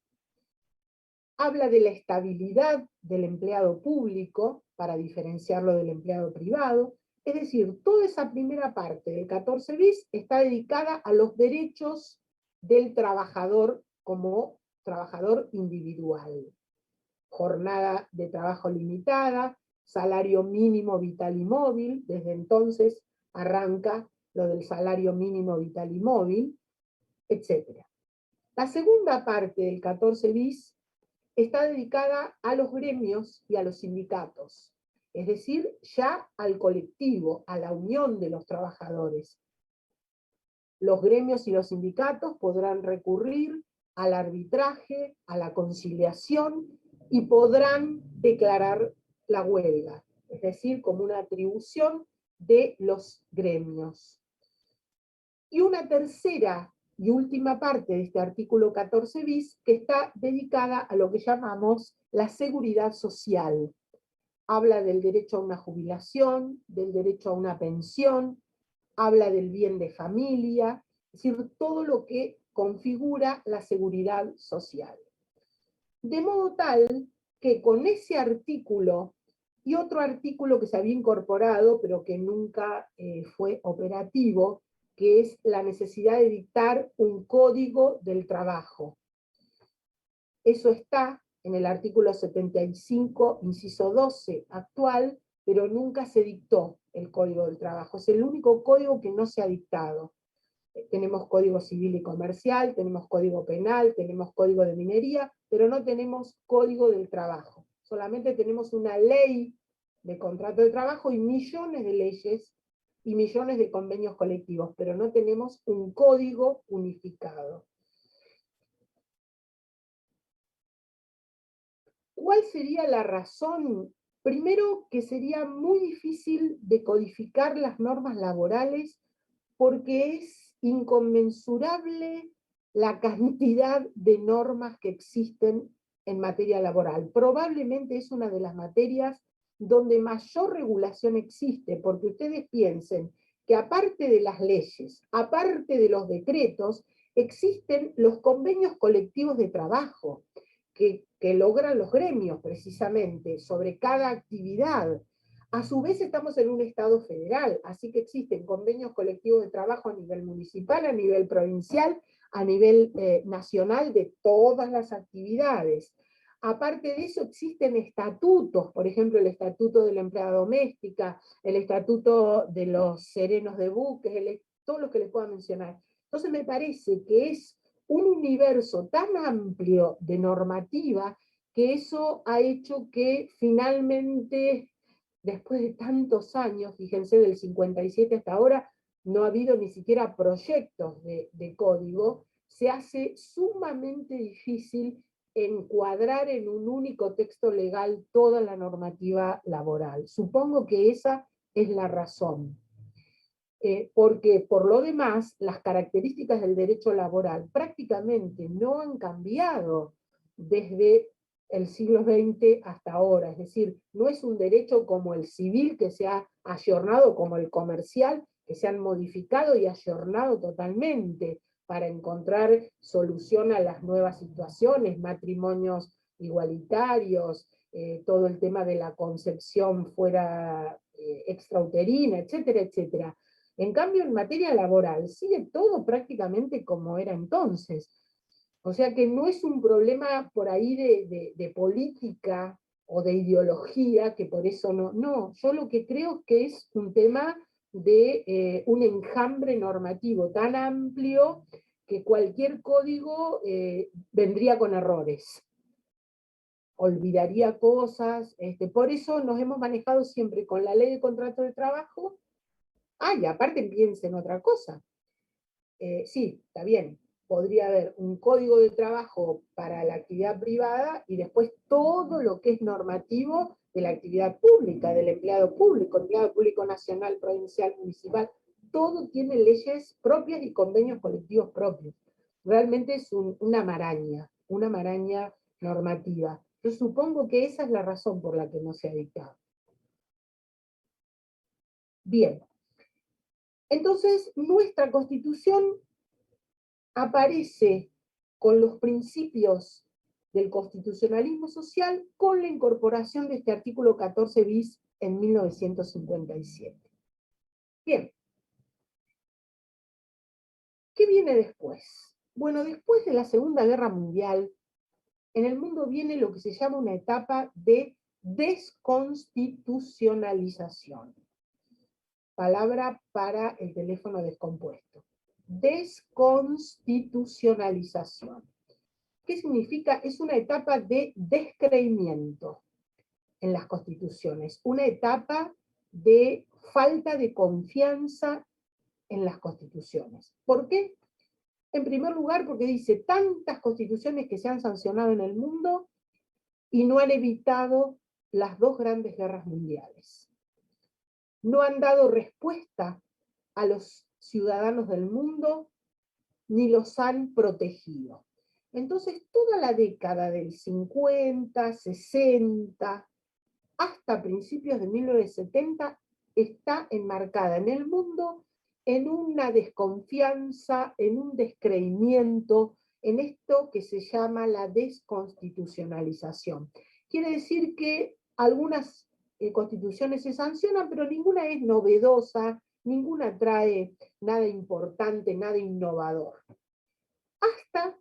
habla de la estabilidad del empleado público, para diferenciarlo del empleado privado. Es decir, toda esa primera parte del 14 bis está dedicada a los derechos del trabajador como trabajador individual. Jornada de trabajo limitada, salario mínimo vital y móvil, desde entonces arranca lo del salario mínimo vital y móvil, etc. La segunda parte del 14 bis está dedicada a los gremios y a los sindicatos, es decir, ya al colectivo, a la unión de los trabajadores. Los gremios y los sindicatos podrán recurrir al arbitraje, a la conciliación, y podrán declarar la huelga, es decir, como una atribución de los gremios. Y una tercera y última parte de este artículo 14 bis, que está dedicada a lo que llamamos la seguridad social. Habla del derecho a una jubilación, del derecho a una pensión, habla del bien de familia, es decir, todo lo que configura la seguridad social. De modo tal que con ese artículo y otro artículo que se había incorporado, pero que nunca fue operativo, que es la necesidad de dictar un código del trabajo. Eso está en el artículo 75, inciso 12 actual, pero nunca se dictó el Código del Trabajo. Es el único código que no se ha dictado. Tenemos Código Civil y Comercial, tenemos Código Penal, tenemos Código de Minería, pero no tenemos Código del Trabajo. Solamente tenemos una ley de contrato de trabajo y millones de leyes y millones de convenios colectivos, pero no tenemos un código unificado. ¿Cuál sería la razón? Primero, que sería muy difícil de codificar las normas laborales porque es inconmensurable la cantidad de normas que existen en materia laboral. Probablemente es una de las materias donde mayor regulación existe, porque ustedes piensen que aparte de las leyes, aparte de los decretos, existen los convenios colectivos de trabajo, que logran los gremios precisamente sobre cada actividad. A su vez estamos en un Estado federal, así que existen convenios colectivos de trabajo a nivel municipal, a nivel provincial, a nivel nacional de todas las actividades. Aparte de eso existen estatutos, por ejemplo el Estatuto de la Empleada Doméstica, el Estatuto de los Serenos de Buques, todo lo que les pueda mencionar. Entonces me parece que es un universo tan amplio de normativa que eso ha hecho que finalmente, después de tantos años, fíjense, del 57 hasta ahora, no ha habido ni siquiera proyectos de código, se hace sumamente difícil encuadrar en un único texto legal toda la normativa laboral. Supongo que esa es la razón. Porque por lo demás, las características del derecho laboral prácticamente no han cambiado desde el siglo XX hasta ahora. Es decir, no es un derecho como el civil que se ha ayornado, como el comercial, que se han modificado y ayornado totalmente para encontrar solución a las nuevas situaciones, matrimonios igualitarios, todo el tema de la concepción fuera extrauterina, etcétera, etcétera. En cambio, en materia laboral, sigue todo prácticamente como era entonces. O sea que no es un problema por ahí de política o de ideología, que por eso no. No, yo lo que creo es que es un tema de un enjambre normativo tan amplio que cualquier código vendría con errores, olvidaría cosas. Por eso nos hemos manejado siempre con la ley de contrato de trabajo. Y aparte piensen otra cosa. Sí, está bien, podría haber un código de trabajo para la actividad privada y después todo lo que es normativo de la actividad pública, del empleado público nacional, provincial, municipal, todo tiene leyes propias y convenios colectivos propios. Realmente es una maraña normativa. Yo supongo que esa es la razón por la que no se ha dictado. Bien. Entonces, nuestra Constitución aparece con los principios del constitucionalismo social con la incorporación de este artículo 14 bis en 1957. Bien. ¿Qué viene después? Bueno, después de la Segunda Guerra Mundial, en el mundo viene lo que se llama una etapa de desconstitucionalización. Palabra para el teléfono descompuesto. Desconstitucionalización. ¿Qué significa? Es una etapa de descreimiento en las constituciones, una etapa de falta de confianza en las constituciones. ¿Por qué? En primer lugar, porque dice tantas constituciones que se han sancionado en el mundo y no han evitado las dos grandes guerras mundiales. No han dado respuesta a los ciudadanos del mundo, ni los han protegido. Entonces, toda la década del 50, 60, hasta principios de 1970, está enmarcada en el mundo en una desconfianza, en un descreimiento, en esto que se llama la desconstitucionalización. Quiere decir que algunas constituciones se sancionan, pero ninguna es novedosa, ninguna trae nada importante, nada innovador. Hasta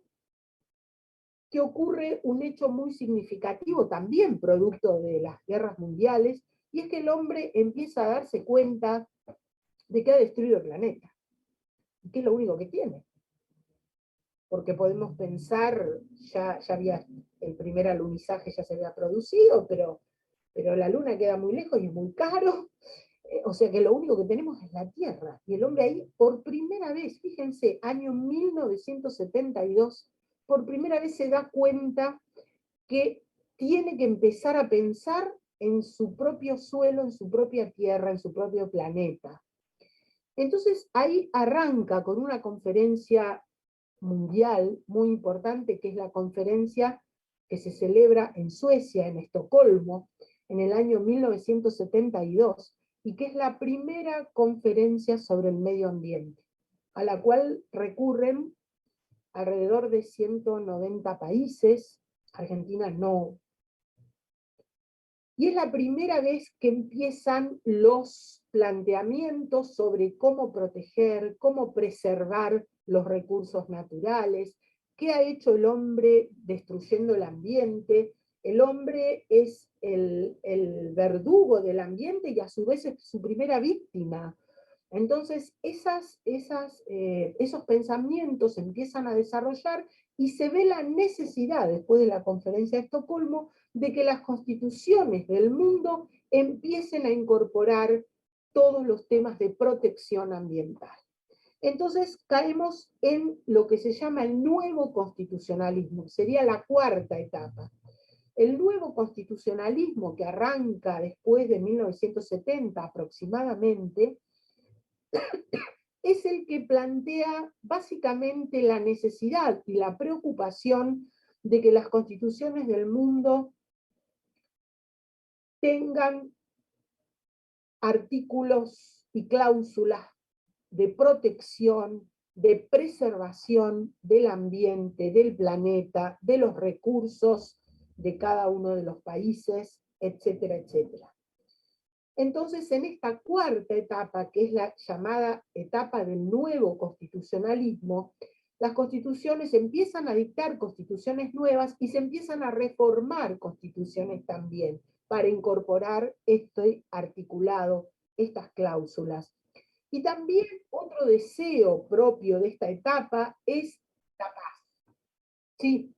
que ocurre un hecho muy significativo, también producto de las guerras mundiales, y es que el hombre empieza a darse cuenta de que ha destruido el planeta, y que es lo único que tiene. Porque podemos pensar, ya había, el primer alunizaje ya se había producido, pero la Luna queda muy lejos y es muy caro, o sea que lo único que tenemos es la Tierra, y el hombre ahí por primera vez, fíjense, año 1972, por primera vez se da cuenta que tiene que empezar a pensar en su propio suelo, en su propia Tierra, en su propio planeta. Entonces ahí arranca con una conferencia mundial muy importante, que es la conferencia que se celebra en Suecia, en Estocolmo, en el año 1972, y que es la primera conferencia sobre el medio ambiente, a la cual recurren alrededor de 190 países, Argentina no. Y es la primera vez que empiezan los planteamientos sobre cómo proteger, cómo preservar los recursos naturales, qué ha hecho el hombre destruyendo el ambiente. El hombre es el verdugo del ambiente y a su vez es su primera víctima. Entonces, esos pensamientos se empiezan a desarrollar y se ve la necesidad, después de la conferencia de Estocolmo, de que las constituciones del mundo empiecen a incorporar todos los temas de protección ambiental. Entonces caemos en lo que se llama el nuevo constitucionalismo, sería la cuarta etapa. El nuevo constitucionalismo, que arranca después de 1970 aproximadamente, es el que plantea básicamente la necesidad y la preocupación de que las constituciones del mundo tengan artículos y cláusulas de protección, de preservación del ambiente, del planeta, de los recursos de cada uno de los países, etcétera, etcétera. Entonces, en esta cuarta etapa, que es la llamada etapa del nuevo constitucionalismo, las constituciones empiezan a dictar constituciones nuevas y se empiezan a reformar constituciones también, para incorporar este articulado, estas cláusulas. Y también otro deseo propio de esta etapa es la paz. ¿Sí?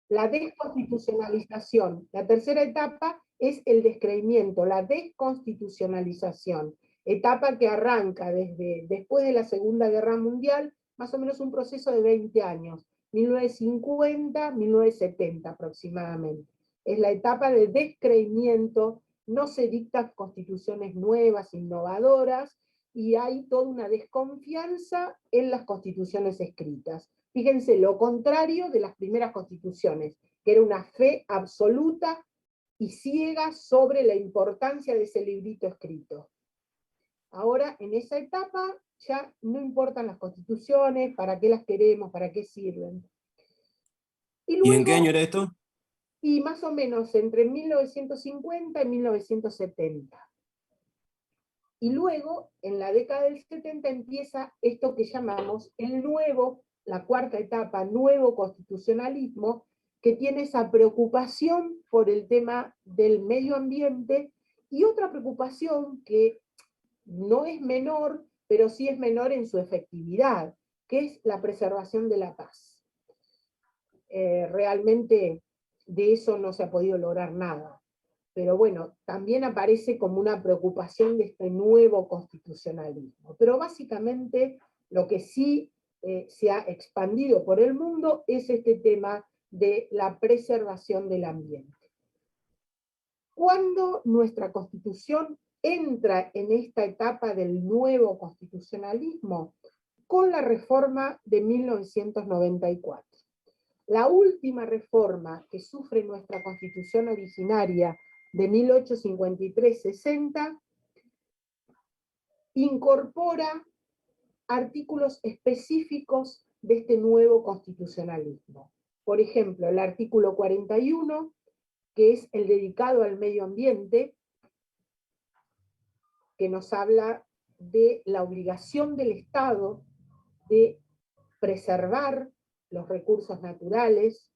La desconstitucionalización. La tercera etapa es el descreimiento, la desconstitucionalización. Etapa que arranca desde después de la Segunda Guerra Mundial, más o menos un proceso de 20 años, 1950, 1970 aproximadamente. Es la etapa de descreimiento, no se dictan constituciones nuevas, innovadoras, y hay toda una desconfianza en las constituciones escritas. Fíjense, lo contrario de las primeras constituciones, que era una fe absoluta y ciega sobre la importancia de ese librito escrito. Ahora, en esa etapa, ya no importan las constituciones, para qué las queremos, para qué sirven. ¿Y en qué año era esto? Y más o menos entre 1950 y 1970. Y luego, en la década del 70, empieza esto que llamamos el nuevo, la cuarta etapa, nuevo constitucionalismo, que tiene esa preocupación por el tema del medio ambiente, y otra preocupación que no es menor, pero sí es menor en su efectividad, que es la preservación de la paz. Realmente de eso no se ha podido lograr nada. Pero bueno, también aparece como una preocupación de este nuevo constitucionalismo. Pero básicamente lo que sí se ha expandido por el mundo es este tema de la preservación del ambiente. Cuando nuestra Constitución entra en esta etapa del nuevo constitucionalismo, con la reforma de 1994. La última reforma que sufre nuestra Constitución originaria de 1853-60 incorpora artículos específicos de este nuevo constitucionalismo. Por ejemplo, el artículo 41, que es el dedicado al medio ambiente, que nos habla de la obligación del Estado de preservar los recursos naturales,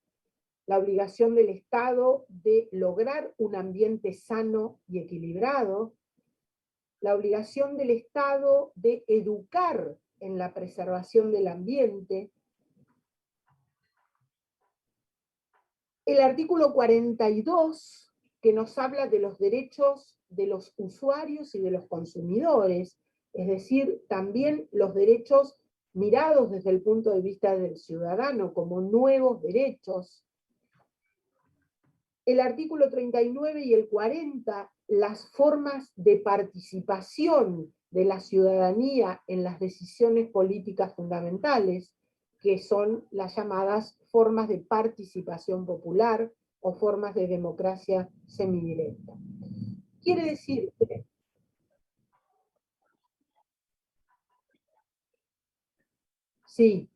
la obligación del Estado de lograr un ambiente sano y equilibrado, la obligación del Estado de educar en la preservación del ambiente. El artículo 42, que nos habla de los derechos de los usuarios y de los consumidores, es decir, también los derechos mirados desde el punto de vista del ciudadano como nuevos derechos. El artículo 39 y el 40, las formas de participación de la ciudadanía en las decisiones políticas fundamentales, que son las llamadas formas de participación popular o formas de democracia semidirecta. Quiere decir que sí.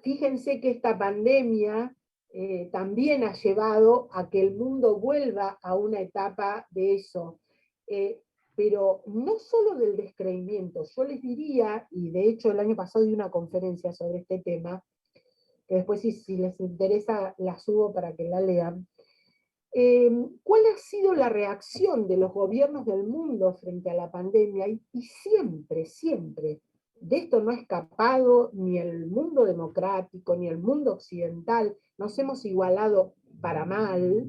Fíjense que esta pandemia también ha llevado a que el mundo vuelva a una etapa de eso. Pero no solo del descreimiento, yo les diría, y de hecho el año pasado di una conferencia sobre este tema, que después si les interesa la subo para que la lean. ¿Cuál ha sido la reacción de los gobiernos del mundo frente a la pandemia? Y siempre, de esto no ha escapado ni el mundo democrático, ni el mundo occidental, nos hemos igualado para mal,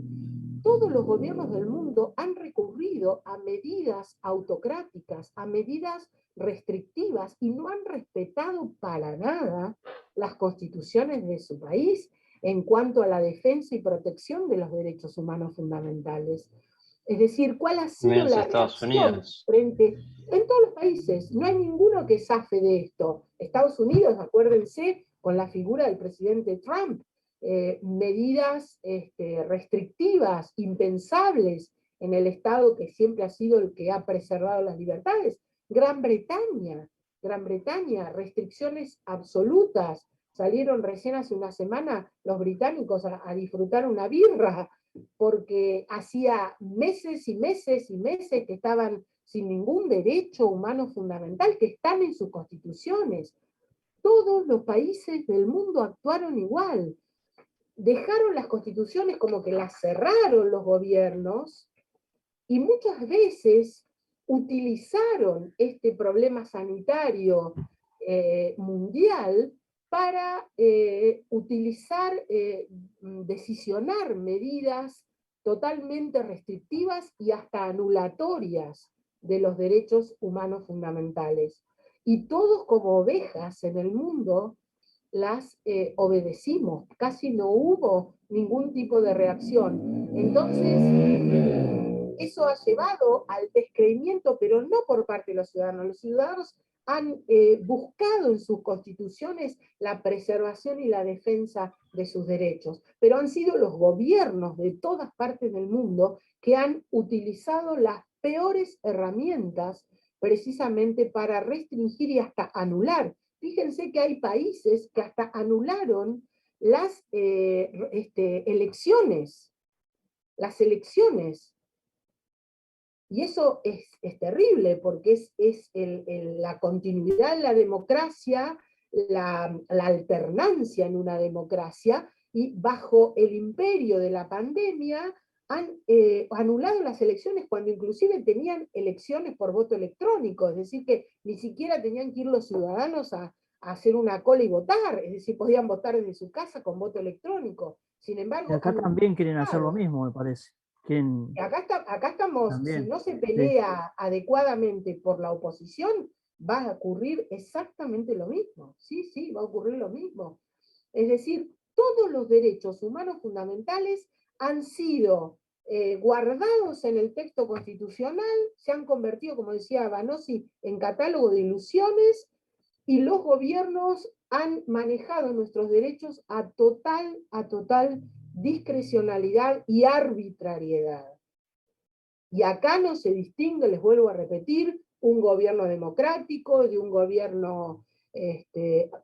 todos los gobiernos del mundo han recurrido a medidas autocráticas, a medidas restrictivas, y no han respetado para nada las constituciones de su país en cuanto a la defensa y protección de los derechos humanos fundamentales. Es decir, ¿cuál ha sido Menos la Estados reacción Unidos. frente en todos los países? No hay ninguno que zafe de esto. Estados Unidos, acuérdense, con la figura del presidente Trump, medidas restrictivas, impensables en el Estado que siempre ha sido el que ha preservado las libertades. Gran Bretaña, restricciones absolutas. Salieron recién hace una semana los británicos a disfrutar una birra, porque hacía meses y meses y meses que estaban sin ningún derecho humano fundamental, que están en sus constituciones. Todos los países del mundo actuaron igual. Dejaron las constituciones como que las cerraron los gobiernos, y muchas veces utilizaron este problema sanitario mundial para decisionar medidas totalmente restrictivas y hasta anulatorias de los derechos humanos fundamentales. Y todos como ovejas en el mundo las obedecimos, casi no hubo ningún tipo de reacción. Entonces, eso ha llevado al descreimiento, pero no por parte de los ciudadanos. Los ciudadanos han buscado en sus constituciones la preservación y la defensa de sus derechos, pero han sido los gobiernos de todas partes del mundo que han utilizado las peores herramientas precisamente para restringir y hasta anular. Fíjense que hay países que hasta anularon las elecciones. Y eso es terrible, porque es la continuidad en la democracia, la alternancia en una democracia, y bajo el imperio de la pandemia han anulado las elecciones cuando inclusive tenían elecciones por voto electrónico, es decir, que ni siquiera tenían que ir los ciudadanos a hacer una cola y votar, es decir, podían votar desde su casa con voto electrónico. Sin embargo, y acá también quieren hacer lo mismo, me parece. Acá estamos, también. Si no se pelea adecuadamente por la oposición, va a ocurrir exactamente lo mismo. Sí, va a ocurrir lo mismo. Es decir, todos los derechos humanos fundamentales han sido guardados en el texto constitucional, se han convertido, como decía Vanossi, en catálogo de ilusiones, y los gobiernos han manejado nuestros derechos a total discrecionalidad y arbitrariedad. Y acá no se distingue, les vuelvo a repetir, un gobierno democrático de un gobierno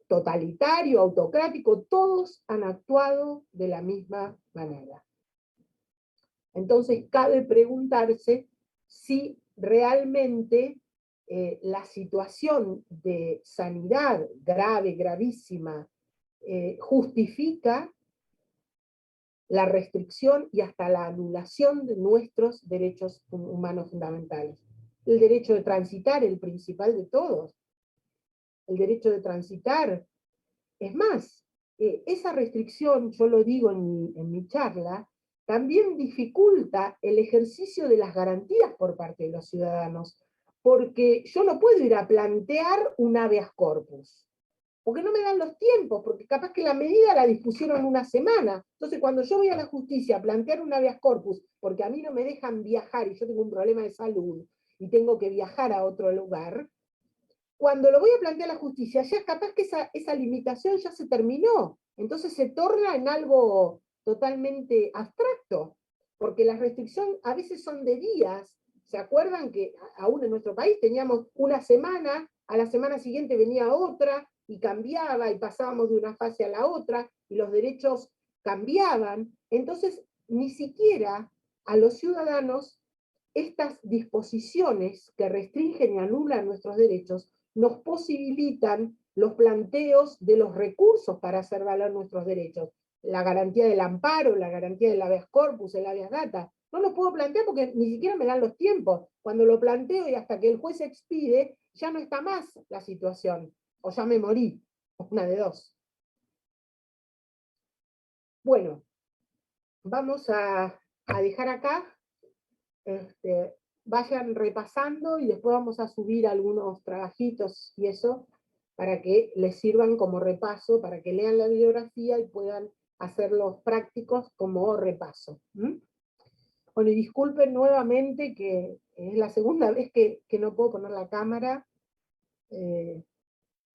totalitario, autocrático. Todos han actuado de la misma manera. Entonces cabe preguntarse si realmente la situación de sanidad grave, gravísima, justifica la restricción y hasta la anulación de nuestros derechos humanos fundamentales. El derecho de transitar, el principal de todos. El derecho de transitar. Es más, esa restricción, yo lo digo en mi charla, también dificulta el ejercicio de las garantías por parte de los ciudadanos, porque yo no puedo ir a plantear un habeas corpus, porque no me dan los tiempos, porque capaz que la medida la dispusieron una semana. Entonces, cuando yo voy a la justicia a plantear un habeas corpus, porque a mí no me dejan viajar y yo tengo un problema de salud y tengo que viajar a otro lugar, cuando lo voy a plantear a la justicia, ya capaz que esa limitación ya se terminó. Entonces se torna en algo totalmente abstracto, porque la restricción a veces son de días. ¿Se acuerdan que aún en nuestro país teníamos una semana, a la semana siguiente venía otra, y cambiaba, y pasábamos de una fase a la otra, y los derechos cambiaban? Entonces, ni siquiera a los ciudadanos estas disposiciones que restringen y anulan nuestros derechos nos posibilitan los planteos de los recursos para hacer valer nuestros derechos. La garantía del amparo, la garantía del habeas corpus, el habeas data. No lo puedo plantear porque ni siquiera me dan los tiempos. Cuando lo planteo y hasta que el juez expide, ya no está más la situación. O ya me morí, una de dos. Bueno, vamos a a dejar acá. Vayan repasando y después vamos a subir algunos trabajitos y eso para que les sirvan como repaso, para que lean la bibliografía y puedan hacerlos prácticos como repaso. Bueno, y disculpen nuevamente que es la segunda vez que no puedo poner la cámara.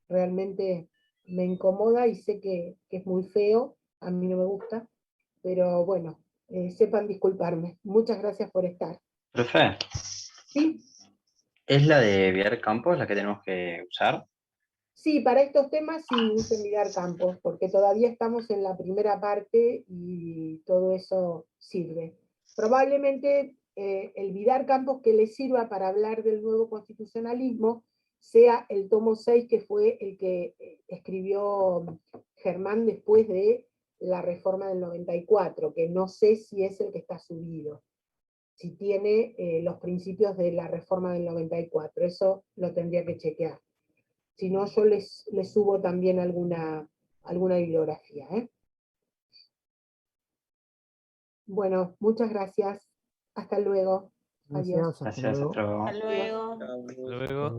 Realmente me incomoda y sé que es muy feo, a mí no me gusta, pero bueno, sepan disculparme. Muchas gracias por estar. Profe, ¿Sí? ¿es la de Vidar Campos la que tenemos que usar? Sí, para estos temas sí usen Vidar Campos, porque todavía estamos en la primera parte y todo eso sirve. Probablemente el Vidar Campos que les sirva para hablar del nuevo constitucionalismo sea el tomo 6, que fue el que escribió Germán después de la reforma del 94, que no sé si es el que está subido, si tiene los principios de la reforma del 94, eso lo tendría que chequear. Si no, yo les subo también alguna bibliografía. Bueno, muchas gracias. Hasta luego. Adiós. Gracias, hasta Gracias, luego. hasta luego. Hasta luego. Hasta luego.